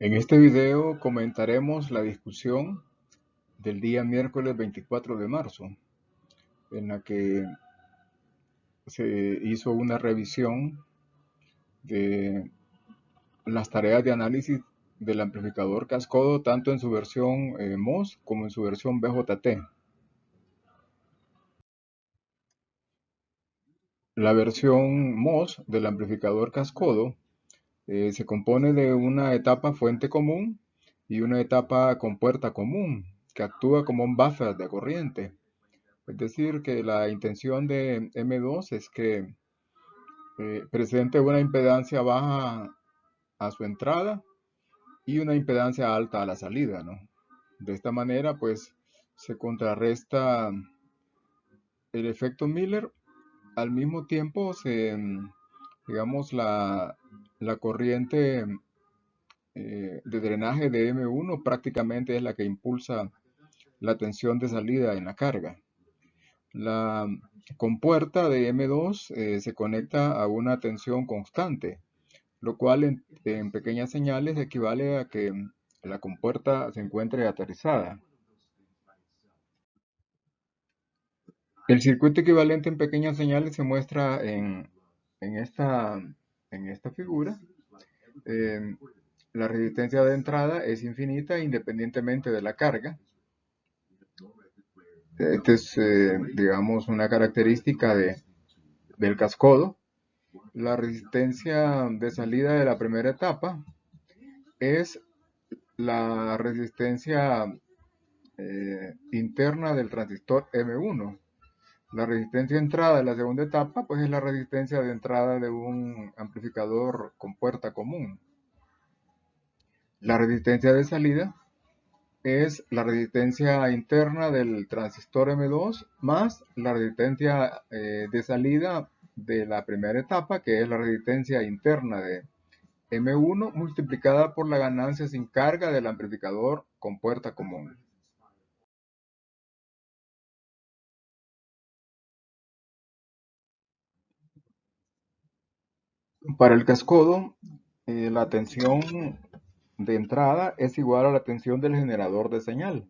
En este video comentaremos la discusión del día miércoles 24 de marzo, en la que se hizo una revisión de las tareas de análisis del amplificador cascodo, tanto en su versión MOS como en su versión BJT. La versión MOS del amplificador cascodo se compone de una etapa fuente común y una etapa compuerta común, que actúa como un buffer de corriente. Es decir, que la intención de M2 es que presente una impedancia baja a su entrada y una impedancia alta a la salida, ¿no? De esta manera, pues, se contrarresta el efecto Miller. Al mismo tiempo, digamos, la corriente de drenaje de M1 prácticamente es la que impulsa la tensión de salida en la carga. La compuerta de M2 se conecta a una tensión constante, lo cual en pequeñas señales equivale a que la compuerta se encuentre aterrizada. El circuito equivalente en pequeñas señales se muestra en esta, en esta figura. Eh, la resistencia de entrada es infinita independientemente de la carga. Esta es, digamos, una característica del cascodo. La resistencia de salida de la primera etapa es la resistencia interna del transistor M1. La resistencia de entrada de la segunda etapa pues es la resistencia de entrada de un amplificador con puerta común. La resistencia de salida es la resistencia interna del transistor M2 más la resistencia de salida de la primera etapa, que es la resistencia interna de M1 multiplicada por la ganancia sin carga del amplificador con puerta común. Para el cascodo, la tensión de entrada es igual a la tensión del generador de señal.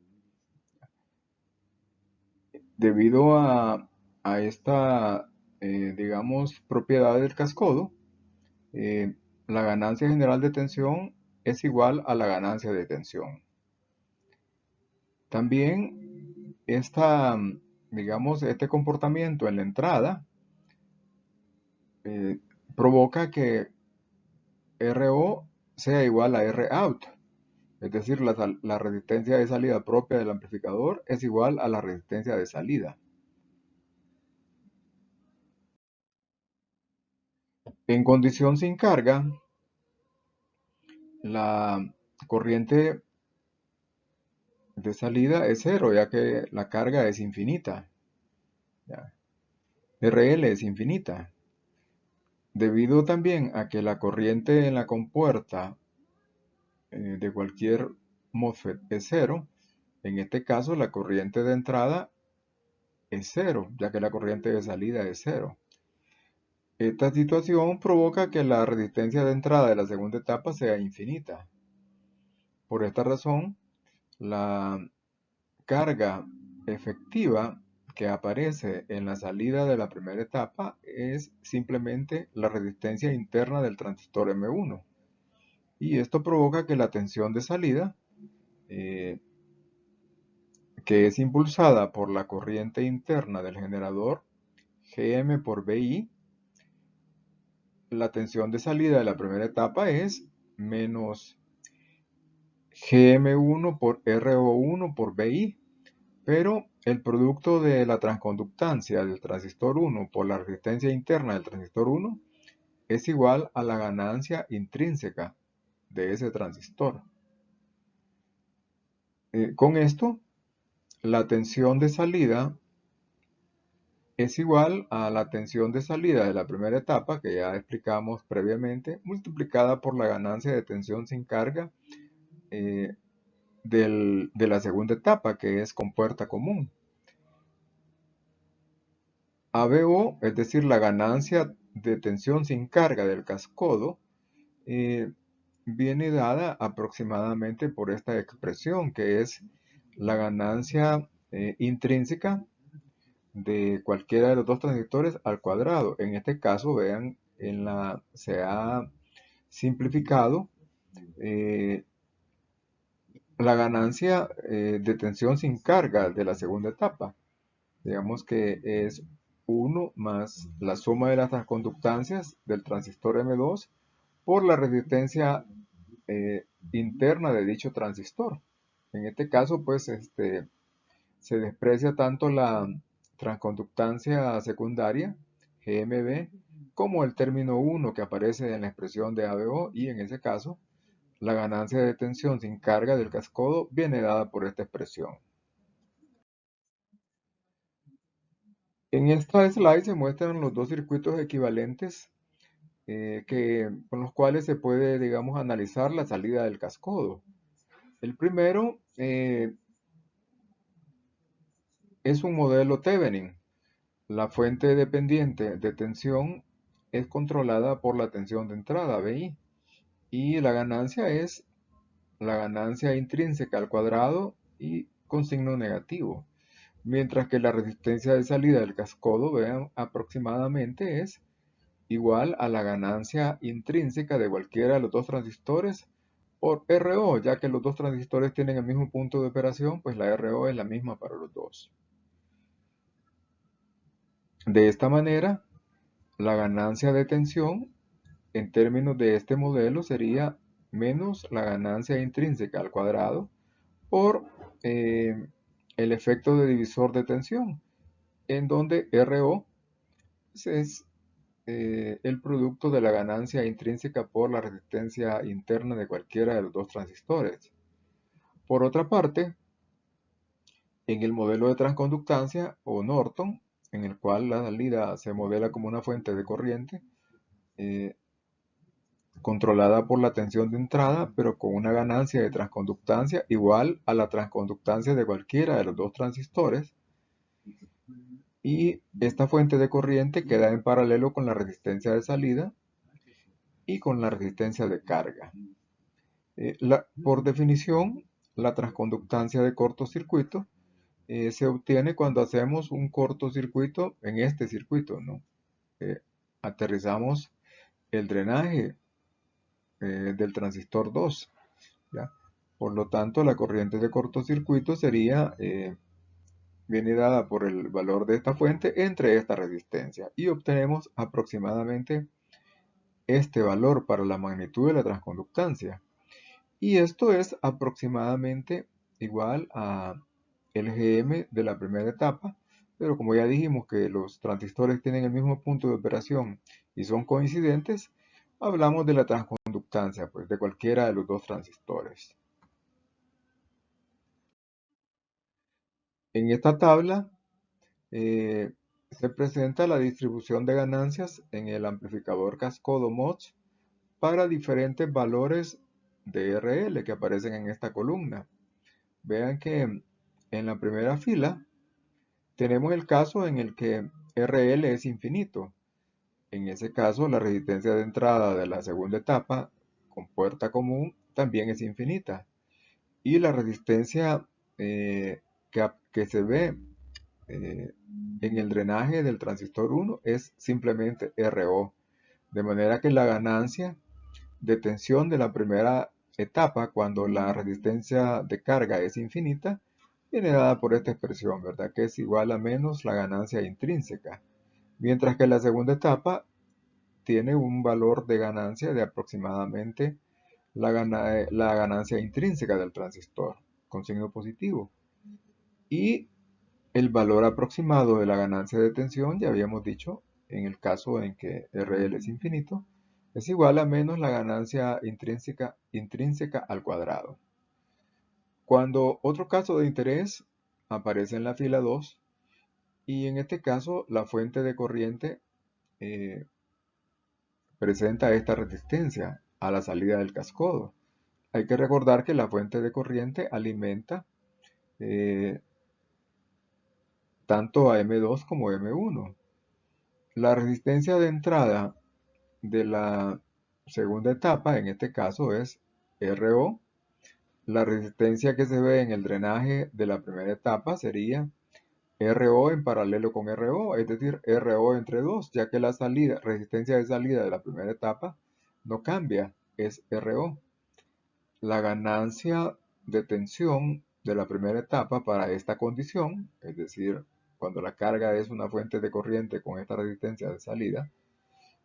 Debido a esta, digamos, propiedad del cascodo, la ganancia general de tensión es igual a la ganancia de tensión. También digamos, este comportamiento en la entrada eh, provoca que RO sea igual a ROut. Es decir, la resistencia de salida propia del amplificador es igual a la resistencia de salida. En condición sin carga, la corriente de salida es cero, ya que la carga es infinita. ¿Ya? RL es infinita. Debido también a que la corriente en la compuerta de cualquier MOSFET es cero, en este caso la corriente de entrada es cero, ya que la corriente de salida es cero. Esta situación provoca que la resistencia de entrada de la segunda etapa sea infinita. Por esta razón, la carga efectiva que aparece en la salida de la primera etapa es simplemente la resistencia interna del transistor M1. Y esto provoca que la tensión de salida, eh, que es impulsada por la corriente interna del generador Gm por BI, la tensión de salida de la primera etapa es menos Gm1 por RO1 por BI, pero el producto de la transconductancia del transistor 1 por la resistencia interna del transistor 1 es igual a la ganancia intrínseca de ese transistor. Con esto, la tensión de salida es igual a la tensión de salida de la primera etapa, que ya explicamos previamente, multiplicada por la ganancia de tensión sin carga eh, de la segunda etapa, que es con puerta común. ABO, es decir, la ganancia de tensión sin carga del cascodo, viene dada aproximadamente por esta expresión, que es la ganancia intrínseca de cualquiera de los dos transistores al cuadrado. En este caso, vean, se ha simplificado eh, la ganancia de tensión sin carga de la segunda etapa. Digamos que es 1 más la suma de las transconductancias del transistor M2 por la resistencia interna de dicho transistor. En este caso, pues, se desprecia tanto la transconductancia secundaria, GMB, como el término 1 que aparece en la expresión de ABO, y en ese caso, la ganancia de tensión sin carga del cascodo viene dada por esta expresión. En esta slide se muestran los dos circuitos equivalentes con los cuales se puede, digamos, analizar la salida del cascodo. El primero es un modelo Thevenin. La fuente dependiente de tensión es controlada por la tensión de entrada, BI, y la ganancia es la ganancia intrínseca al cuadrado y con signo negativo. Mientras que la resistencia de salida del cascodo, vean, aproximadamente es igual a la ganancia intrínseca de cualquiera de los dos transistores por RO, ya que los dos transistores tienen el mismo punto de operación, pues la RO es la misma para los dos. De esta manera, la ganancia de tensión en términos de este modelo sería menos la ganancia intrínseca al cuadrado por el efecto de divisor de tensión, en donde RO es el producto de la ganancia intrínseca por la resistencia interna de cualquiera de los dos transistores. Por otra parte, en el modelo de transconductancia o Norton, en el cual la salida se modela como una fuente de corriente eh, controlada por la tensión de entrada, pero con una ganancia de transconductancia igual a la transconductancia de cualquiera de los dos transistores, y esta fuente de corriente queda en paralelo con la resistencia de salida y con la resistencia de carga. Por definición, la transconductancia de cortocircuito se obtiene cuando hacemos un cortocircuito en este circuito, ¿no? Aterrizamos el drenaje del transistor 2, ¿ya? Por lo tanto, la corriente de cortocircuito viene dada por el valor de esta fuente entre esta resistencia, y obtenemos aproximadamente este valor para la magnitud de la transconductancia. Y esto es aproximadamente igual a el GM de la primera etapa, pero como ya dijimos que los transistores tienen el mismo punto de operación y son coincidentes, hablamos de la transconductancia, pues, de cualquiera de los dos transistores. En esta tabla se presenta la distribución de ganancias en el amplificador cascodo MOS para diferentes valores de RL que aparecen en esta columna. Vean que en la primera fila tenemos el caso en el que RL es infinito. En ese caso, la resistencia de entrada de la segunda etapa con puerta común también es infinita. Y la resistencia que se ve en el drenaje del transistor 1 es simplemente RO. De manera que la ganancia de tensión de la primera etapa, cuando la resistencia de carga es infinita, viene dada por esta expresión, ¿verdad? Que es igual a menos la ganancia intrínseca. Mientras que la segunda etapa tiene un valor de ganancia de aproximadamente la ganancia intrínseca del transistor, con signo positivo. Y el valor aproximado de la ganancia de tensión, ya habíamos dicho, en el caso en que RL es infinito, es igual a menos la ganancia intrínseca al cuadrado. Cuando otro caso de interés aparece en la fila 2, y en este caso la fuente de corriente eh, presenta esta resistencia a la salida del cascodo. Hay que recordar que la fuente de corriente alimenta eh, tanto a M2 como M1. La resistencia de entrada de la segunda etapa, en este caso, es RO. La resistencia que se ve en el drenaje de la primera etapa sería RO en paralelo con RO, es decir, RO entre 2, ya que la resistencia de salida de la primera etapa no cambia, es RO. La ganancia de tensión de la primera etapa para esta condición, es decir, cuando la carga es una fuente de corriente con esta resistencia de salida,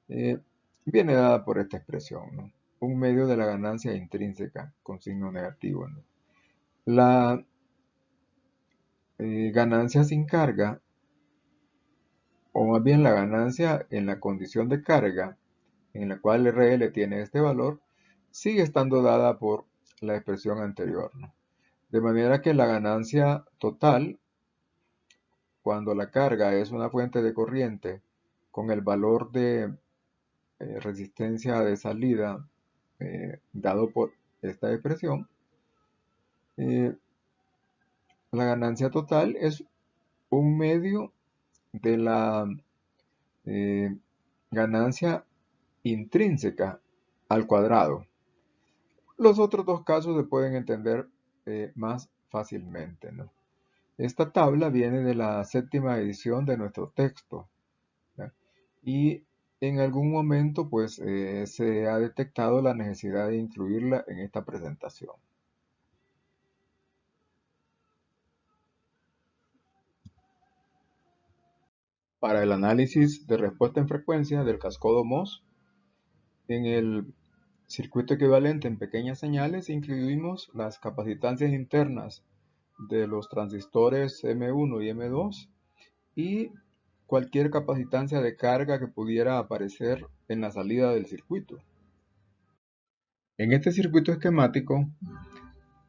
eh, viene dada por esta expresión, ¿no? Un medio de la ganancia intrínseca con signo negativo, ¿no? La ganancia sin carga, o más bien la ganancia en la condición de carga, en la cual RL tiene este valor, sigue estando dada por la expresión anterior, ¿no? De manera que la ganancia total, cuando la carga es una fuente de corriente con el valor de resistencia de salida dado por esta expresión, eh, la ganancia total es un medio de la eh, ganancia intrínseca al cuadrado. Los otros dos casos se pueden entender más fácilmente, ¿no? Esta tabla viene de la séptima edición de nuestro texto, ¿ya? Y en algún momento pues se ha detectado la necesidad de incluirla en esta presentación. Para el análisis de respuesta en frecuencia del cascodo MOS, en el circuito equivalente en pequeñas señales incluimos las capacitancias internas de los transistores M1 y M2 y cualquier capacitancia de carga que pudiera aparecer en la salida del circuito. En este circuito esquemático,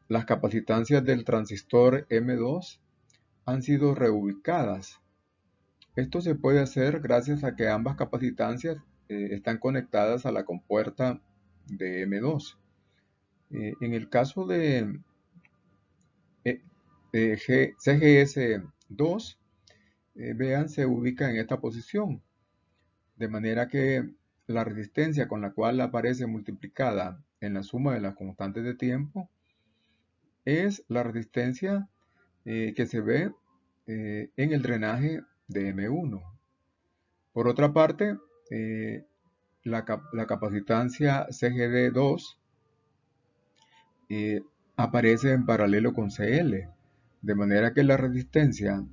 las capacitancias del transistor M2 han sido reubicadas. Esto se puede hacer gracias a que ambas capacitancias están conectadas a la compuerta de M2. En el caso de CGS2, vean, se ubica en esta posición, de manera que la resistencia con la cual aparece multiplicada en la suma de las constantes de tiempo es la resistencia que se ve en el drenaje de M1. Por otra parte, la capacitancia CGD2 aparece en paralelo con CL, de manera que la resistencia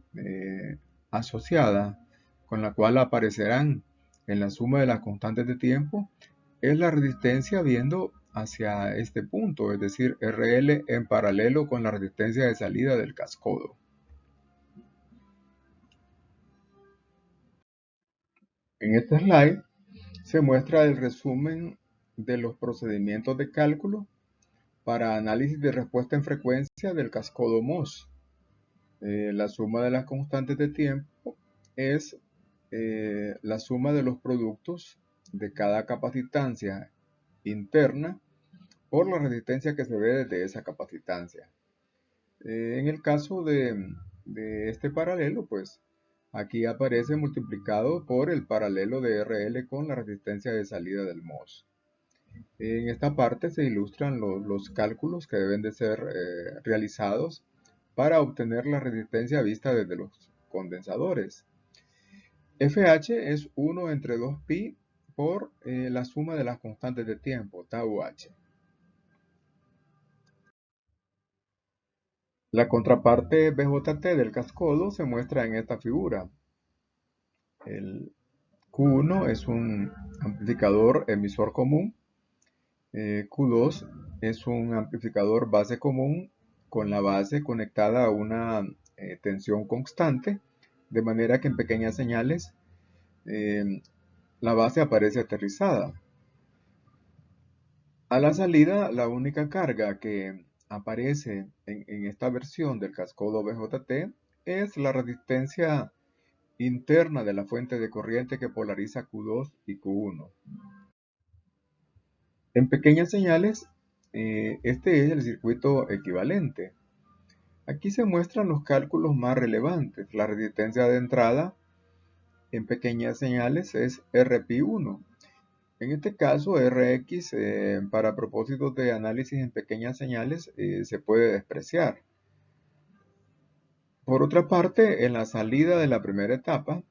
asociada con la cual aparecerán en la suma de las constantes de tiempo es la resistencia viendo hacia este punto, es decir, RL en paralelo con la resistencia de salida del cascodo. En este slide se muestra el resumen de los procedimientos de cálculo para análisis de respuesta en frecuencia del cascodo MOS. La suma de las constantes de tiempo es la suma de los productos de cada capacitancia interna por la resistencia que se ve desde esa capacitancia. En el caso de este paralelo, pues aquí aparece multiplicado por el paralelo de RL con la resistencia de salida del MOS. En esta parte se ilustran los cálculos que deben de ser realizados para obtener la resistencia vista desde los condensadores. FH es 1 entre 2pi por la suma de las constantes de tiempo, tau h. La contraparte BJT del cascodo se muestra en esta figura. El Q1 es un amplificador emisor común. Q2 es un amplificador base común con la base conectada a una tensión constante, de manera que en pequeñas señales la base aparece aterrizada. A la salida, la única carga que aparece en esta versión del cascodo BJT es la resistencia interna de la fuente de corriente que polariza Q2 y Q1. En pequeñas señales, este es el circuito equivalente. Aquí se muestran los cálculos más relevantes. La resistencia de entrada en pequeñas señales es RP1 En este caso, Rx, para propósitos de análisis en pequeñas señales, se puede despreciar. Por otra parte, en la salida de la primera etapa,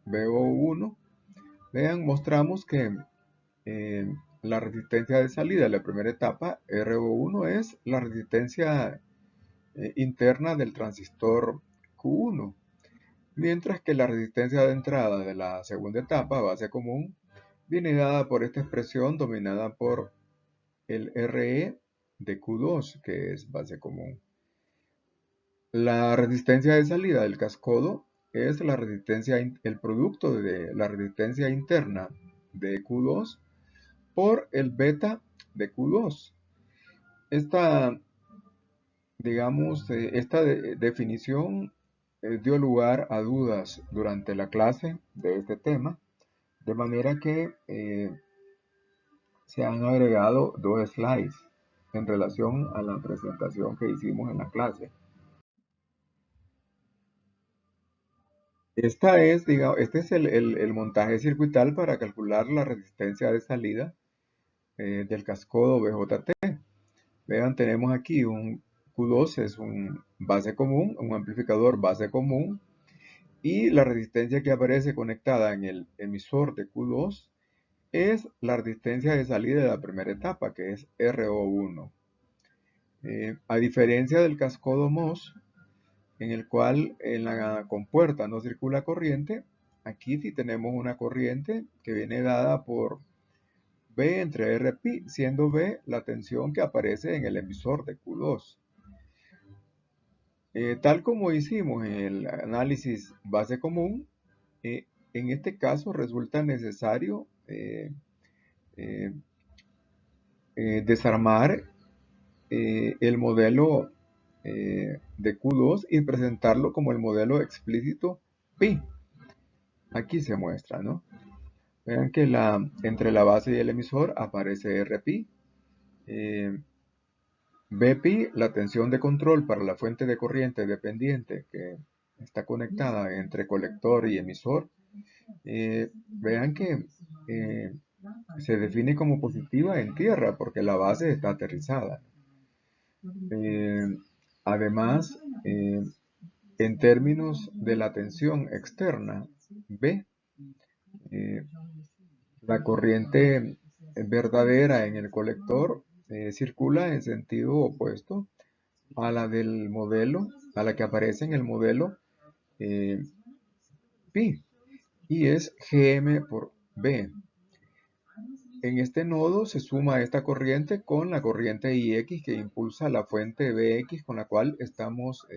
VO1, vean, mostramos que la resistencia de salida de la primera etapa, RO1, es la resistencia interna del transistor Q1, mientras que la resistencia de entrada de la segunda etapa, base común, viene dada por esta expresión dominada por el RE de Q2, que es base común. La resistencia de salida del cascodo es la resistencia, el producto de la resistencia interna de Q2 por el beta de Q2. Esta, digamos, esta definición dio lugar a dudas durante la clase de este tema, de manera que se han agregado dos slides en relación a la presentación que hicimos en la clase. Este es el montaje circuital para calcular la resistencia de salida del cascodo BJT. Vean, tenemos aquí un Q2, es un base común, un amplificador base común, y la resistencia que aparece conectada en el emisor de Q2 es la resistencia de salida de la primera etapa, que es RO1. A diferencia del cascodo MOS, en el cual en la compuerta no circula corriente, aquí sí tenemos una corriente que viene dada por B entre Rπ, siendo B la tensión que aparece en el emisor de Q2. Tal como hicimos en el análisis base común, en este caso resulta necesario eh, desarmar el modelo de Q2 y presentarlo como el modelo explícito pi. Aquí se muestra, ¿no? Vean que entre la base y el emisor aparece Rpi. Bpi, la tensión de control para la fuente de corriente dependiente que está conectada entre colector y emisor. Vean que se define como positiva en tierra porque la base está aterrizada. Además, en términos de la tensión externa, B, la corriente verdadera en el colector circula en sentido opuesto a la del modelo, a la que aparece en el modelo pi, y es Gm por B. En este nodo se suma esta corriente con la corriente Ix que impulsa la fuente Bx con la cual estamos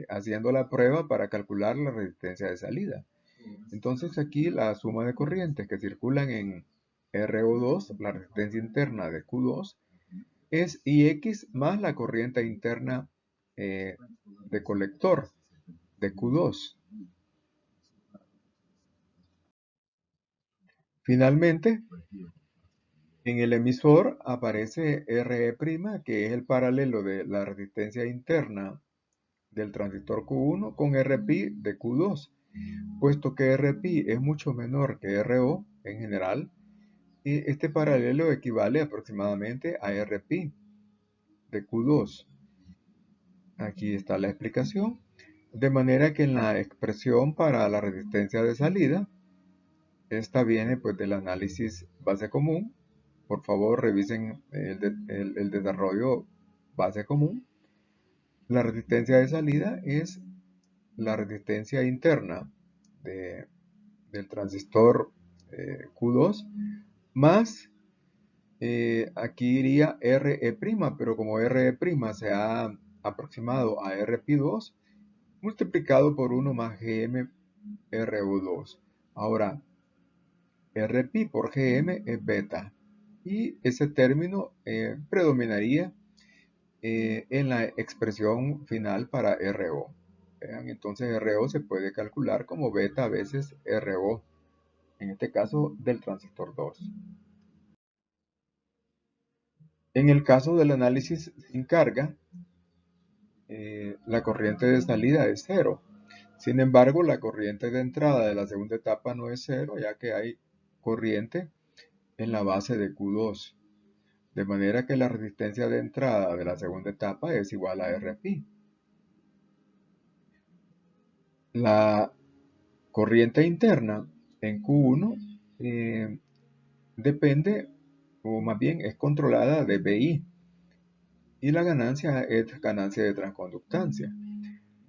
haciendo la prueba para calcular la resistencia de salida. Entonces aquí la suma de corrientes que circulan en RO2, la resistencia interna de Q2, es Ix más la corriente interna de colector de Q2. Finalmente, en el emisor aparece Re', que es el paralelo de la resistencia interna del transistor Q1 con Rpi de Q2, puesto que Rpi es mucho menor que Ro en general, y este paralelo equivale aproximadamente a Rpi de Q2. Aquí está la explicación. De manera que en la expresión para la resistencia de salida, esta viene pues del análisis base común. Por favor, revisen el desarrollo base común. La resistencia de salida es la resistencia interna del transistor Q2 más, aquí iría Re', pero como Re' se ha aproximado a Rp2, multiplicado por 1 más Gm RU2. Ahora, Rp por Gm es beta, y ese término predominaría en la expresión final para RO. Vean, entonces RO se puede calcular como beta veces RO, en este caso del transistor 2. En el caso del análisis sin carga, la corriente de salida es cero. Sin embargo, la corriente de entrada de la segunda etapa no es cero, ya que hay corriente en la base de Q2, de manera que la resistencia de entrada de la segunda etapa es igual a Rpi. La corriente interna en Q1 depende, o más bien es controlada de BI, y la ganancia es ganancia de transconductancia,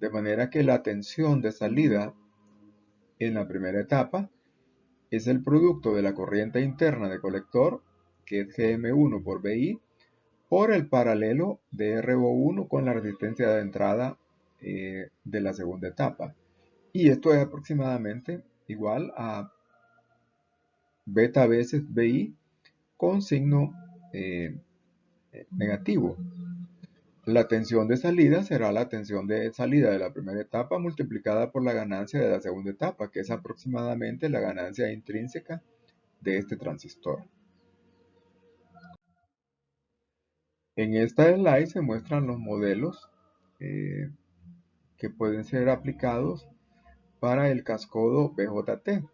de manera que la tensión de salida en la primera etapa es el producto de la corriente interna de colector, que es Gm1 por BI, por el paralelo de RO1 con la resistencia de entrada de la segunda etapa. Y esto es aproximadamente igual a beta veces BI con signo negativo. La tensión de salida será la tensión de salida de la primera etapa multiplicada por la ganancia de la segunda etapa, que es aproximadamente la ganancia intrínseca de este transistor. En esta slide se muestran los modelos que pueden ser aplicados para el cascodo BJT.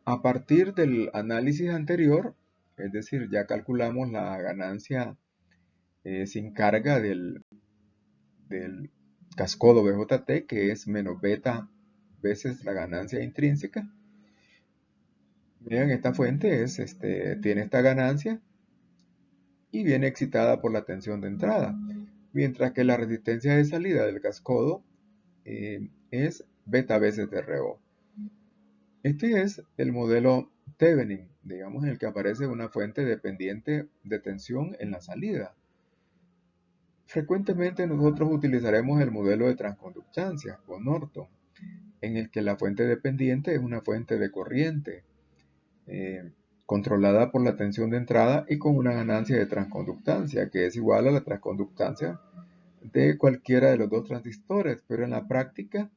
A partir del análisis anterior, es decir, ya calculamos la ganancia sin carga del cascodo BJT, que es menos beta veces la ganancia intrínseca. Vean, esta fuente tiene esta ganancia y viene excitada por la tensión de entrada, mientras que la resistencia de salida del cascodo es beta veces de RO. Este es el modelo Thevenin, digamos, en el que aparece una fuente dependiente de tensión en la salida. Frecuentemente nosotros utilizaremos el modelo de transconductancia o Norton, en el que la fuente dependiente es una fuente de corriente controlada por la tensión de entrada y con una ganancia de transconductancia que es igual a la transconductancia de cualquiera de los dos transistores, pero en la práctica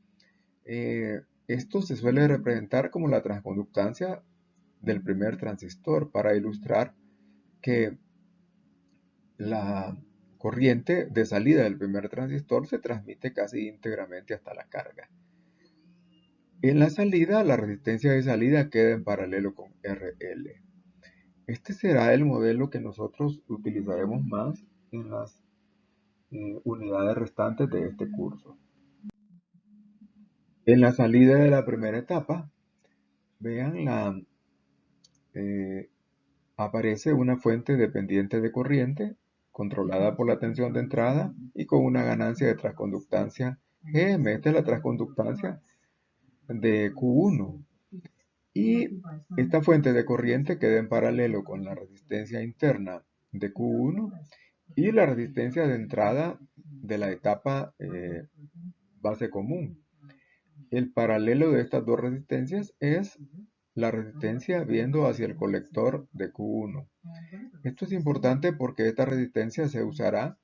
esto se suele representar como la transconductancia del primer transistor para ilustrar que la corriente de salida del primer transistor se transmite casi íntegramente hasta la carga. En la salida, la resistencia de salida queda en paralelo con RL. Este será el modelo que nosotros utilizaremos más en las unidades restantes de este curso. En la salida de la primera etapa, vean, aparece una fuente dependiente de corriente controlada por la tensión de entrada y con una ganancia de transconductancia Gm. Esta es la transconductancia de Q1. Y esta fuente de corriente queda en paralelo con la resistencia interna de Q1 y la resistencia de entrada de la etapa base común. El paralelo de estas dos resistencias es la resistencia viendo hacia el colector de Q1. Esto es importante porque esta resistencia se usará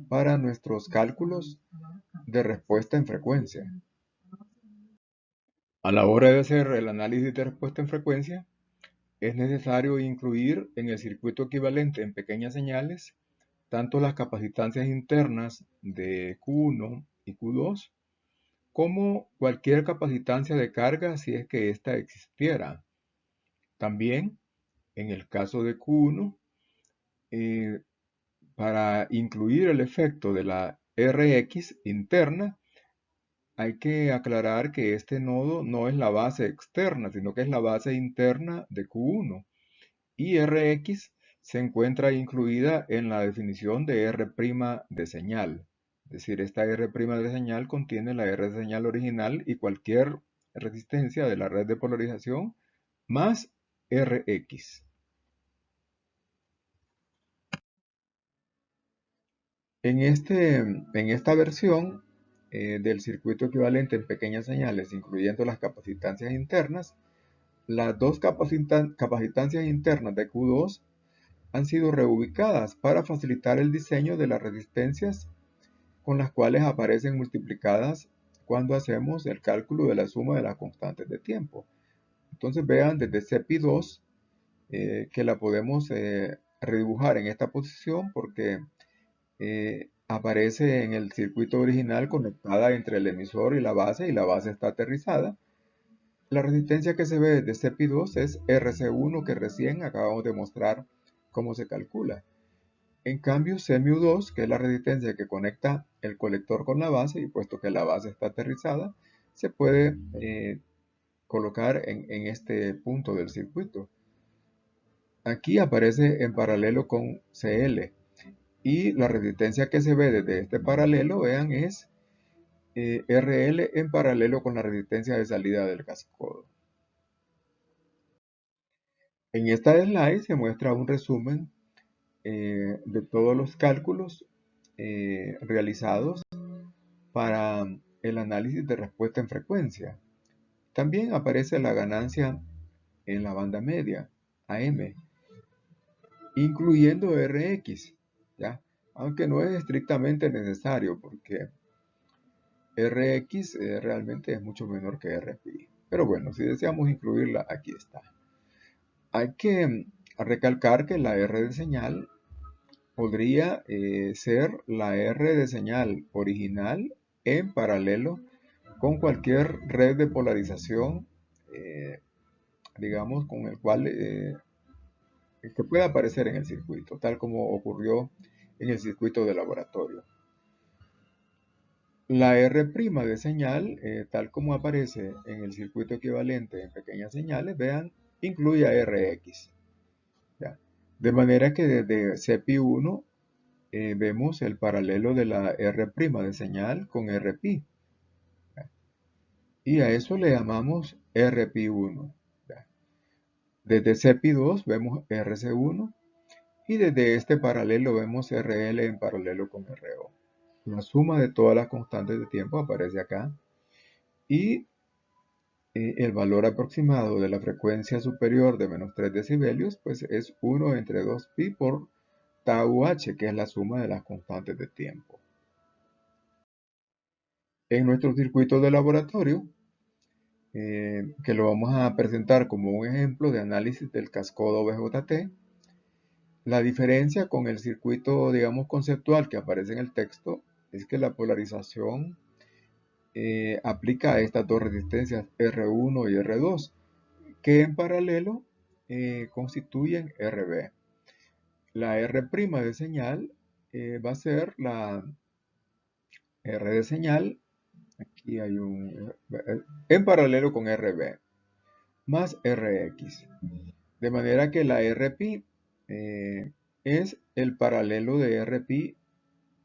para nuestros cálculos de respuesta en frecuencia. A la hora de hacer el análisis de respuesta en frecuencia, es necesario incluir en el circuito equivalente en pequeñas señales tanto las capacitancias internas de Q1 y Q2 como cualquier capacitancia de carga si es que ésta existiera. También, en el caso de Q1, para incluir el efecto de la Rx interna, hay que aclarar que este nodo no es la base externa, sino que es la base interna de Q1. Y Rx se encuentra incluida en la definición de R' de señal. Es decir, esta R' de señal contiene la R de señal original y cualquier resistencia de la red de polarización más Rx. En esta versión del circuito equivalente en pequeñas señales, incluyendo las capacitancias internas, las dos capacitancias internas de Q2 han sido reubicadas para facilitar el diseño de las resistencias con las cuales aparecen multiplicadas cuando hacemos el cálculo de la suma de las constantes de tiempo. Entonces vean desde CPI2 que la podemos redibujar en esta posición porque aparece en el circuito original conectada entre el emisor y la base está aterrizada. La resistencia que se ve desde CEPI2 es RC1, que recién acabamos de mostrar cómo se calcula. En cambio, CMU2, que es la resistencia que conecta el colector con la base, y puesto que la base está aterrizada, se puede colocar en este punto del circuito. Aquí aparece en paralelo con CL, y la resistencia que se ve desde este paralelo, vean, es RL en paralelo con la resistencia de salida del cascodo. En esta slide se muestra un resumen de todos los cálculos realizados para el análisis de respuesta en frecuencia. También aparece la ganancia en la banda media, AM, incluyendo RX, ¿ya? Aunque no es estrictamente necesario porque RX realmente es mucho menor que RPI. Pero bueno, si deseamos incluirla, aquí está. Hay que recalcar que la R de señal podría ser la R de señal original en paralelo con cualquier red de polarización, digamos, con el cual que pueda aparecer en el circuito, tal como ocurrió en el circuito de laboratorio. La R' de señal, tal como aparece en el circuito equivalente en pequeñas señales, vean, incluye a Rx. ¿Ya? De manera que desde CPI1 vemos el paralelo de la R' de señal con Rpi. ¿Ya? Y a eso le llamamos Rpi1. ¿Ya? Desde CPI2 vemos RC1 y desde este paralelo vemos RL en paralelo con RO. La suma de todas las constantes de tiempo aparece acá y el valor aproximado de la frecuencia superior de menos 3 decibelios pues es 1 entre 2pi por tau h, que es la suma de las constantes de tiempo. En nuestro circuito de laboratorio, que lo vamos a presentar como un ejemplo de análisis del cascodo BJT, la diferencia con el circuito, digamos, conceptual que aparece en el texto es que la polarización aplica a estas dos resistencias R1 y R2, que en paralelo constituyen RB. La R' de señal va a ser la R de señal, aquí hay un, en paralelo con RB, más Rx. De manera que la Rpi es el paralelo de Rpi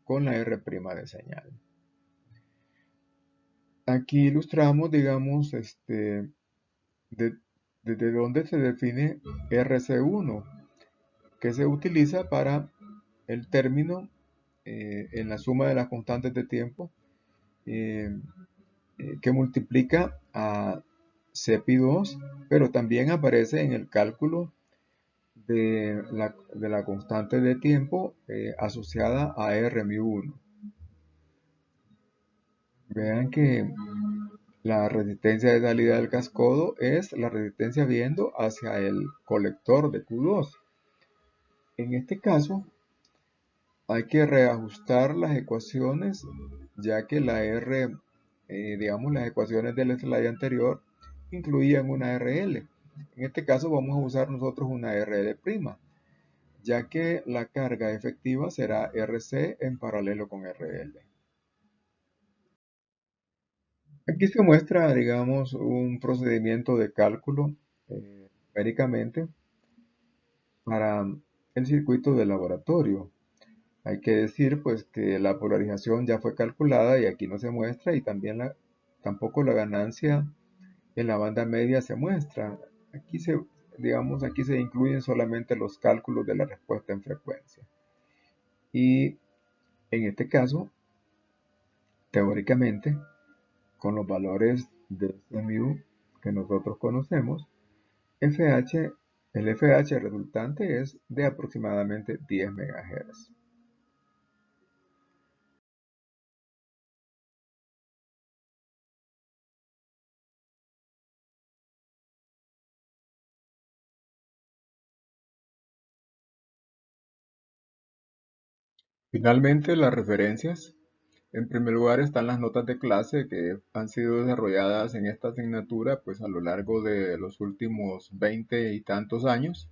con la R' de señal. Aquí ilustramos, digamos, desde dónde se define RC1, que se utiliza para el término en la suma de las constantes de tiempo eh, que multiplica a CPI2, pero también aparece en el cálculo de la constante de tiempo asociada a Rμ1. Vean que la resistencia de salida del cascodo es la resistencia viendo hacia el colector de Q2. En este caso, hay que reajustar las ecuaciones, ya que la R, digamos, las ecuaciones del slide anterior incluían una RL. En este caso vamos a usar nosotros una RL', ya que la carga efectiva será RC en paralelo con RL. Aquí se muestra, digamos, un procedimiento de cálculo numéricamente para el circuito de laboratorio. Hay que decir pues que la polarización ya fue calculada y aquí no se muestra y también tampoco la ganancia en la banda media se muestra. Aquí digamos, aquí se incluyen solamente los cálculos de la respuesta en frecuencia. Y en este caso, teóricamente, con los valores de mu que nosotros conocemos, FH, el FH resultante es de aproximadamente 10 MHz. Finalmente, las referencias. En primer lugar están las notas de clase que han sido desarrolladas en esta asignatura pues a lo largo de los últimos 20 y tantos años.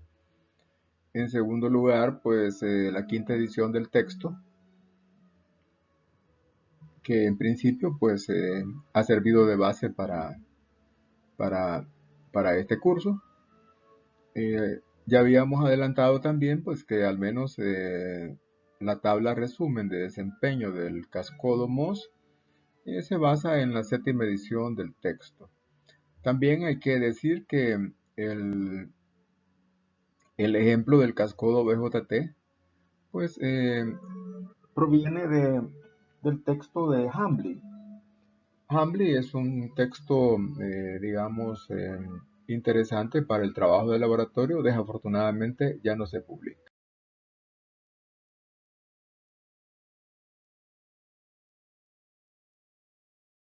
En segundo lugar, pues la quinta edición del texto, que en principio pues ha servido de base para, para este curso. Ya habíamos adelantado también pues que al menos la tabla resumen de desempeño del Cascodo MOS se basa en la séptima edición del texto. También hay que decir que el ejemplo del Cascodo BJT pues proviene del texto de Hambly. Hambly es un texto, digamos, interesante para el trabajo de laboratorio. Desafortunadamente ya no se publica.